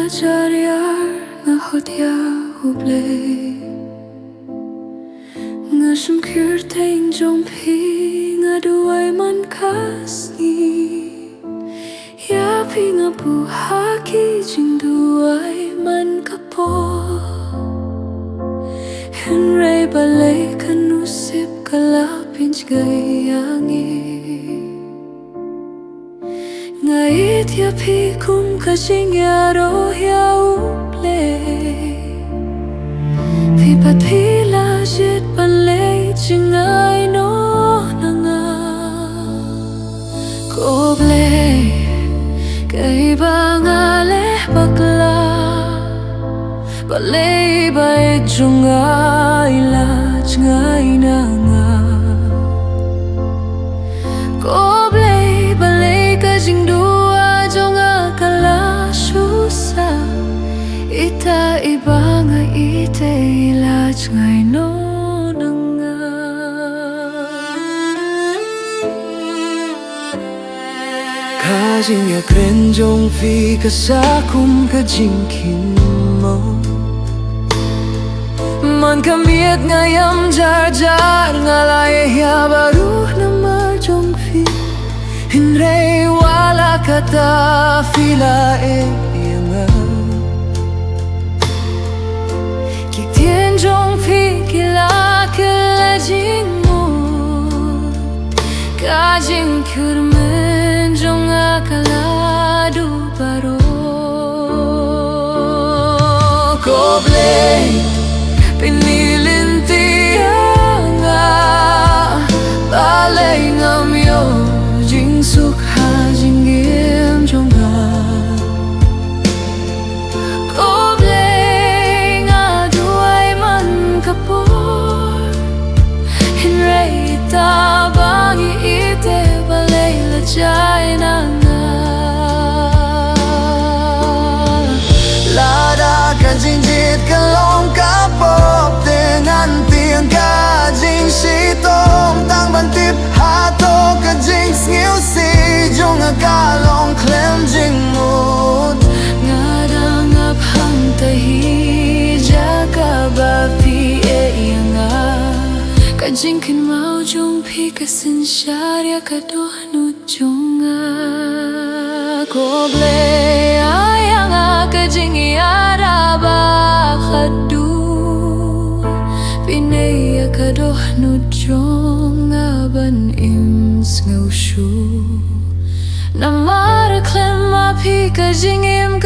jariar nga hodya U Blei nga shimkyr tein jong nga duwai man Khasi ya nga buhaki jingduwai man kapo hynrei balay kanusip kalapin gayangi ngait ya kum ka jingjia ya U Blei pat pila jit balay jingai no nanga U Blei kay bangale bakla balay bay jungai la jingai nanga U Blei balay ka jingduwa jonga kala shusa ita ibanga ite ila jingai no nanga Khasi ya kren jong phi ka sa ka jingkin mo man kamiet ngayam jar jar ngalay ya baru namar jong phi hynrei wala ktah fila yanga kyntien jong phi kylla jingmo ka jingkyrmen jong akala du baro U Blei pyni lynti nga balay ngam yo jingsukha jingiem jonga U Blei nga duwai man kapor hynrei ta bangi ite balay la jai nanga lada ka jingieit ka long ka pop dengan tiếng ca jing si tôm tăng ban tip hato ka jingsngewsih jong ka long Khlem jing mut ngadang ap hang tahi ja kaba pi yanga ka jingkin mau jong pi ka sin sharia ka dohnud jonga U Blei ayanga ka jingieit khadu pyni ka dohnud jong ban ngewsih namar Khlem pi ka jingim